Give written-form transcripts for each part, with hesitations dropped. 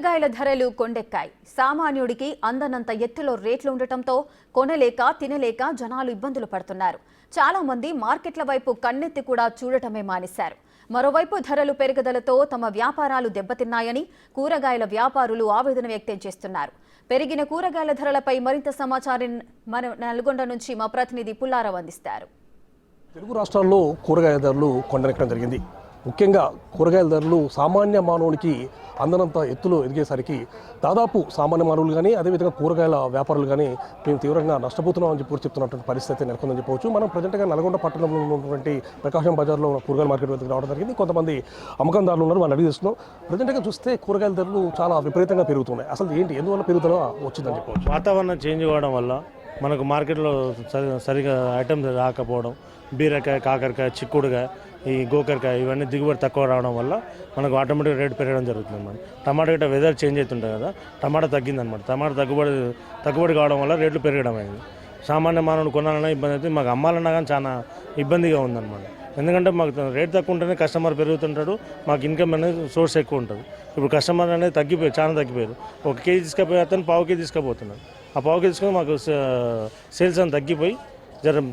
కూరగాయల ధరలు కొండెక్కాయి. సామాన్యుడికి అందనంత ఎత్తులో రేట్లు ఉండటంతో కొనలేక తినలేక జనాలు ఇబ్బందులు పడుతున్నారు. చాలా మంది మార్కెట్ల వైపు కన్నెత్తి కూడా చూడటమే మానేశారు. మరోవైపు ధరలు పెరుగుదలతో తమ వ్యాపారాలు దెబ్బతిన్నాయని కూరగాయల వ్యాపారులు ఆవేదన వ్యక్తం చేస్తున్నారు. పెరిగిన కూరగాయల ధరలపై మరింత సమాచారం మన నల్గొండ నుంచి మా ప్రతినిధి పుల్లారావు అందిస్తారు. తెలుగు రాష్ట్రాల్లో కూరగాయల ధరలు కొండెక్కడం జరిగింది. ముఖ్యంగా కూరగాయల ధరలు సామాన్య మానవునికి అందనంత ఎత్తులో ఎదిగేసరికి దాదాపు సామాన్య మానవులు కానీ అదేవిధంగా కూరగాయల వ్యాపారులు కానీ మేము తీవ్రంగా నష్టపోతున్నామని చెప్పి చెప్తున్నటువంటి పరిస్థితి నెలకొందని చెప్పవచ్చు. మనం ప్రజెంట్గా నల్గొండ పట్టణంలో ఉన్నటువంటి ప్రకాశం బజార్లో కూరగాయల మార్కెట్ వద్దకు రావడం జరిగింది. కొంతమంది అమ్మకందారులు ఉన్నారు, వాళ్ళు అడిగి చేస్తున్నాం. ప్రజెంట్గా చూస్తే కూరగాయల ధరలు చాలా విపరీతంగా పెరుగుతున్నాయి. అసలు ఏంటి, ఎందువల్ల పెరుగుదల వచ్చిందని చెప్పవచ్చు? వాతావరణం చేంజ్ కావడం వల్ల మనకు మార్కెట్లో సరిగా ఐటమ్స్ రాకపోవడం, బీరకాయ, కాకరకాయ, చిక్కుడుకాయ, ఈ గోకరకాయ ఇవన్నీ దిగుబడి తక్కువ రావడం వల్ల మనకు ఆటోమేటిక్ రేట్ పెరగడం జరుగుతుంది అన్నమాట. టమాటా గిట్ట వెదర్ చేంజ్ అవుతుంటుంది కదా, టమాటా తగ్గిందనమాట. టమాటా తగ్గుబడి కావడం వల్ల రేట్లు పెరగడం అయింది. సామాన్య మానవుడు కొనాలన్నా ఇబ్బంది అవుతుంది, మాకు అమ్మాలన్నా కానీ చాలా ఇబ్బందిగా ఉందన్నమాట. ఎందుకంటే మాకు రేట్ తక్కువ ఉంటేనే కస్టమర్ పెరుగుతుంటాడు, మాకు ఇన్కమ్ అనేది సోర్స్ ఎక్కువ ఉంటుంది. ఇప్పుడు కస్టమర్ అనేది చాలా తగ్గిపోయారు. 1 కేజీ తీసుకుపోయి అతను 1/2 కేజీ తీసుకుపోతున్నాడు. ఆ 1/2 కేజీ తీసుకొని మాకు సేల్స్ అని తగ్గిపోయి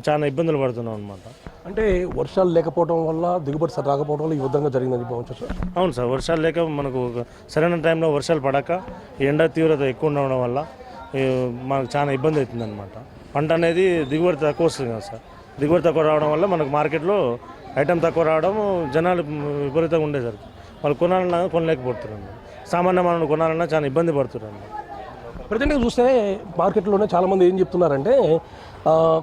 చాలా ఇబ్బందులు పడుతున్నాం అనమాట. అంటే వర్షాలు లేకపోవడం వల్ల దిగుబడి సరి రాకపోవడం వల్ల ఈ విధంగా జరిగిందని చెప్పవచ్చు సార్? అవును సార్, వర్షాలు లేక మనకు సరైన టైంలో వర్షాలు పడక ఎండ తీవ్రత ఎక్కువ ఉండడం వల్ల మనకు చాలా ఇబ్బంది అవుతుంది అనమాట. పంట అనేది దిగుబడి తక్కువ వస్తుంది కదా సార్. దిగుబడి తక్కువ రావడం వల్ల మనకు మార్కెట్లో ఐటమ్ తక్కువ రావడం, జనాలు విపరీతంగా ఉండేసరికి వాళ్ళు కొనాలన్నా కొనలేకపోతున్నారు. సామాన్య మనం కొనాలన్నా చాలా ఇబ్బంది పడుతున్నారు అన్నమాట. ప్రజెంట్గా చూస్తే మార్కెట్లోనే చాలామంది ఏం చెప్తున్నారంటే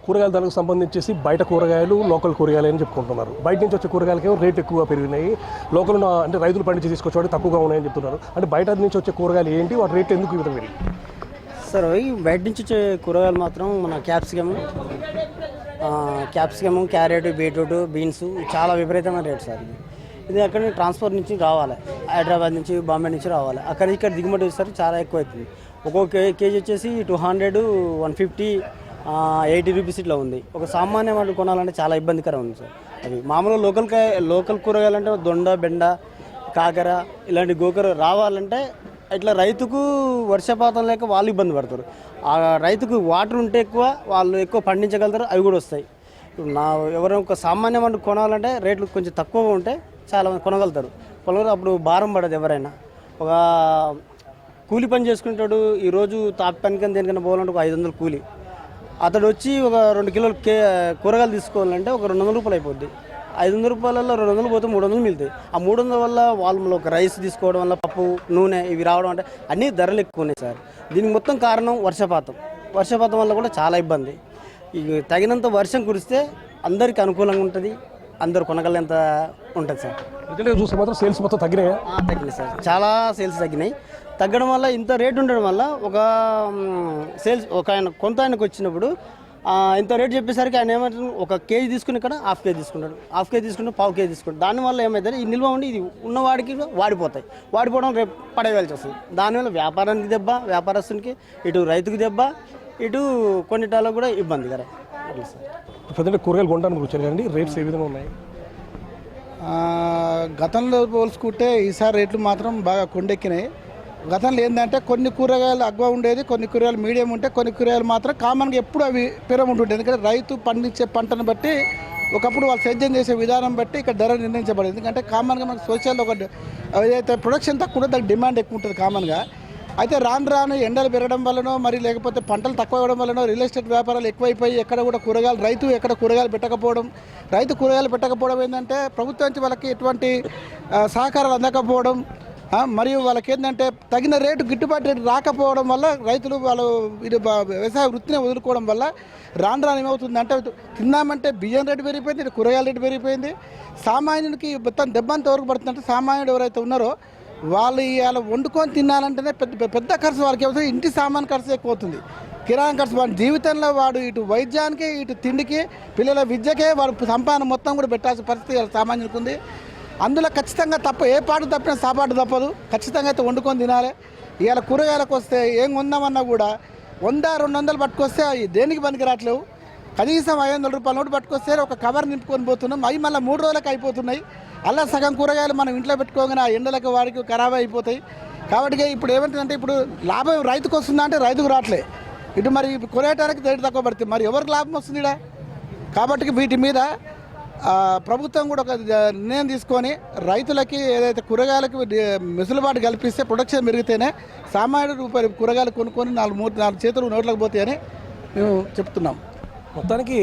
కూరగాయల ధరలకు సంబంధించేసి బయట కూరగాయలు లోకల్ కూరగాయలు అని చెప్పుకుంటున్నారు. బయట నుంచి వచ్చే కూరగాయలకేమో రేట్ ఎక్కువగా పెరిగినాయి, లోకల్ అంటే రైతులు పండించి తీసుకొచ్చేవాడు తక్కువగా ఉన్నాయని చెప్తున్నారు. అంటే బయట నుంచి వచ్చే కూరగాయలు ఏంటి, వాటి రేట్లు ఎందుకు ఈ విధంగా పెరిగి? సార్ బయట నుంచి వచ్చే కూరగాయలు మాత్రం మన క్యాప్సికమ్, క్యారెట్, బీట్రూట్, బీన్స్ చాలా విపరీతమైన రేట్ సార్. ఇది అక్కడ ట్రాన్స్పోర్ట్ నుంచి రావాలి, హైదరాబాద్ నుంచి, బాంబే నుంచి రావాలి. అక్కడ ఇక్కడ దిగుమతి వచ్చేసరికి చాలా ఎక్కువ అవుతుంది. ఒక్కొక్క కేజీ వచ్చేసి 200, 150, 80 రూపీస్ ఇట్లా ఉంది. ఒక సామాన్య వాళ్ళు కొనాలంటే చాలా ఇబ్బందికరం ఉంది సార్. అవి మామూలుగా లోకల్ కూరగాయలు అంటే దొండ, బెండ, కాకర ఇలాంటి గోకర రావాలంటే ఇట్లా రైతుకు వర్షపాతం లేక వాళ్ళు ఇబ్బంది పడతారు. ఆ రైతుకు వాటర్ ఉంటే వాళ్ళు ఎక్కువ పండించగలుగుతారు, అవి కూడా వస్తాయి. ఇప్పుడు ఎవరైనా ఒక సామాన్య వాళ్ళు కొనాలంటే రేట్లు కొంచెం తక్కువగా ఉంటే చాలా మంది కొనగలుగుతారు. పొలంలో అప్పుడు భారం పడదు. ఎవరైనా ఒక కూలి పని చేసుకుంటాడు, ఈరోజు తాపి పనికని దేనికన్నా పోవాలంటే ఒక 500 కూలి. అతడు వచ్చి ఒక 2 కిలోలు కూరగాయలు తీసుకోవాలంటే ఒక 200 రూపాయలు అయిపోద్ది. 500 రూపాయలలో 200 పోతే 300 మిగులుతాయి. ఆ 300 వల్ల వాళ్ళు ఒక రైస్ తీసుకోవడం వల్ల పప్పు, నూనె ఇవి రావడం అంటే అన్నీ ధరలు ఎక్కువ ఉన్నాయి సార్. దీనికి మొత్తం కారణం వర్షపాతం వల్ల కూడా చాలా ఇబ్బంది. తగినంత వర్షం కురిస్తే అందరికీ అనుకూలంగా ఉంటుంది, అందరు కొనగలంత ఉంటుంది సార్. చూస్తే మాత్రం సేల్స్ మొత్తం తగ్గినాయి సార్, చాలా సేల్స్ తగ్గినాయి. తగ్గడం వల్ల ఇంత రేటు ఉండడం వల్ల ఒక సేల్స్ కొంత ఆయనకు వచ్చినప్పుడు ఇంత రేటు చెప్పేసరికి ఆయన ఏమంటారు, 1 కేజీ తీసుకుని ఇక్కడ 1/2 కేజీ తీసుకుంటాడు, 1/2 కేజీ తీసుకుంటే 1/4 కేజీ తీసుకుంటాడు. దానివల్ల ఏమవుతుంది, ఈ నిల్వ ఉండి ఇది ఉన్నవాడికి వాడిపోవడం రేపు పడేయాల్సి వస్తుంది. దానివల్ల వ్యాపారానికి దెబ్బ, వ్యాపారస్తునికి, ఇటు రైతుకి దెబ్బ, ఇటు కొన్నిటాలకు కూడా ఇబ్బంది కదా సార్. ప్రజెంట్ కూరగాయలు కొనడానికి వచ్చారు కానీ రేట్స్ ఏ విధంగా ఉన్నాయి? గతంలో పోల్చుకుంటే ఈసారి రేట్లు మాత్రం బాగా కొండెక్కినాయి. గతంలో ఏంటంటే కొన్ని కూరగాయలు అగ్వ ఉండేది, కొన్ని కూరగాయలు మీడియం ఉంటే, కొన్ని కూరగాయలు మాత్రం కామన్గా ఎప్పుడు అవి ఉంటుంటాయి. ఎందుకంటే రైతు పండించే పంటను బట్టి ఒకప్పుడు వాళ్ళు సేద్యం చేసే విధానం బట్టి ఇక్కడ ధర నిర్ణయించబడింది. ఎందుకంటే కామన్గా మనకు సోషల్ ఏదైతే ప్రొడక్షన్ తక్కువ ఉంటుందో దానికి డిమాండ్ ఎక్కువ ఉంటుంది కామన్గా. అయితే రాను ఎండలు పెరగడం వల్లనో మరి లేకపోతే పంటలు తక్కువ ఇవ్వడం వల్లనో రియల్ ఎస్టేట్ వ్యాపారాలు ఎక్కువైపోయి ఎక్కడ కూడా రైతు కూరగాయలు పెట్టకపోవడం ఏంటంటే ప్రభుత్వం నుంచి వాళ్ళకి ఎటువంటి సహకారాలు అందకపోవడం, మరియు వాళ్ళకి ఏంటంటే తగిన రేటు, గిట్టుబాటు రేటు రాకపోవడం వల్ల రైతులు వ్యవసాయ వృత్తిని వదులుకోవడం వల్ల రాను ఏమవుతుందంటే తిందామంటే బియ్యం రేటు పెరిగిపోయింది, కూరగాయల రేటు పెరిగిపోయింది. సామాన్యునికి మొత్తం దెబ్బంత వరకు పడుతుందంటే సామాన్యుడు ఎవరైతే ఉన్నారో వాళ్ళు ఇవాళ వండుకొని తినాలంటేనే పెద్ద ఖర్చు వాళ్ళకి అవుతుంది. ఇంటి సామాన్ ఖర్చు ఎక్కువ అవుతుంది, కిరాణా ఖర్చు. వాడి జీవితంలో వాడు ఇటు వైద్యానికి, ఇటు తిండికి, పిల్లల విద్యకే వాడు సంపాదన మొత్తం కూడా పెట్టాల్సిన పరిస్థితి సామాన్యునికి ఉంది. అందులో ఖచ్చితంగా ఏ పాటు తప్పినా సాపాటు తప్పదు, ఖచ్చితంగా అయితే వండుకొని తినాలి. ఇవాళ కూరగాయలకు వస్తే ఏం కొందామన్నా కూడా 100-200 పట్టుకొస్తే అవి దేనికి పనికి రావట్లేవు. కనీసం 500 రూపాయల నోటు పట్టుకొస్తే ఒక కవర్ నింపుకొని పోతున్నాం. అవి మళ్ళీ 3 రోజులకు అయిపోతున్నాయి. అలా సగం కూరగాయలు మనం ఇంట్లో పెట్టుకోగానే ఆ ఎండలకు వాడికి ఖరాబ్ అయిపోతాయి. కాబట్టి ఇప్పుడు ఏమంటుందంటే ఇప్పుడు లాభం రైతుకు వస్తుందా అంటే రైతుకు రావట్లే, ఇటు మరి కొనేయడానికి రేటు తక్కువ పడుతుంది, మరి ఎవరికి లాభం వస్తుంది ఇక్కడ? కాబట్టి వీటి మీద ప్రభుత్వం కూడా ఒక నిర్ణయం తీసుకొని రైతులకి ఏదైతే కూరగాయలకు వెసులుబాటు కల్పిస్తే ప్రొడక్షన్ పెరిగితేనే సామాన్యుడు రూపాయలు కూరగాయలు కొనుక్కొని నాలుగు చేతులు నోట్లకు పోతాయని మేము చెప్తున్నాం. మొత్తానికి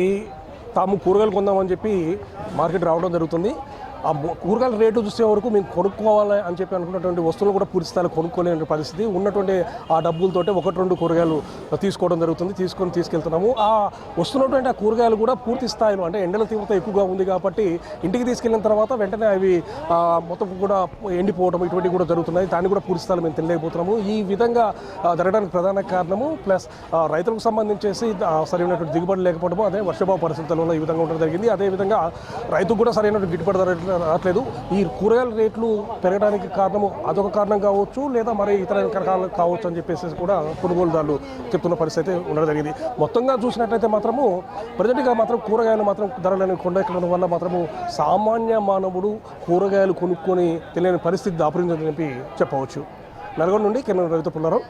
తాము కూరగాయలు కొందామని చెప్పి మార్కెట్ రావడం జరుగుతుంది. ఆ కూరగాయల రేటు చూసే వరకు మేము కొనుక్కోవాలి అని చెప్పి అనుకున్నటువంటి వస్తువులు కూడా పూర్తి స్థాయిలో కొనుక్కోలేని పరిస్థితి. ఉన్నటువంటి ఆ డబ్బులతోటే 1-2 కూరగాయలు తీసుకోవడం జరుగుతుంది, తీసుకెళ్తున్నాము. ఆ వస్తున్నటువంటి ఆ కూరగాయలు కూడా పూర్తి స్థాయిలో అంటే ఎండల తీవ్రత ఎక్కువగా ఉంది కాబట్టి ఇంటికి తీసుకెళ్ళిన తర్వాత వెంటనే అవి మొత్తం కూడా ఎండిపోవడం ఇటువంటివి కూడా జరుగుతున్నాయి. దాన్ని కూడా పూర్తి స్థాయిలో మేము తెలియకపోతున్నాము. ఈ విధంగా జరగడానికి ప్రధాన కారణము ప్లస్ రైతులకు సంబంధించేసి సరైనటువంటి దిగుబడి లేకపోవడము, అదే వర్షపాత పరిస్థితుల వల్ల ఈ విధంగా ఉండడం జరిగింది. అదేవిధంగా రైతుకు కూడా సరైనటువంటి గిట్టుబాటు ధర రావట్లేదు. ఈ కూరగాయల రేట్లు పెరగడానికి కారణము అదొక కారణం కావచ్చు, లేదా మరి ఇతర రకాలు కావచ్చు అని చెప్పేసి కూడా కొనుగోలుదారులు చెప్తున్న పరిస్థితి ఉండడం జరిగింది. మొత్తంగా చూసినట్లయితే మాత్రము ప్రజెంట్గా మాత్రం కూరగాయలు మాత్రం ధరలను కొండెక్కడం వల్ల మాత్రము సామాన్య మానవుడు కూరగాయలు కొనుక్కొని తెలియని పరిస్థితి దాపురిందని చెప్పి చెప్పవచ్చు. నల్గొండ నుండి కెమెరా రవితో పుల్లారావు.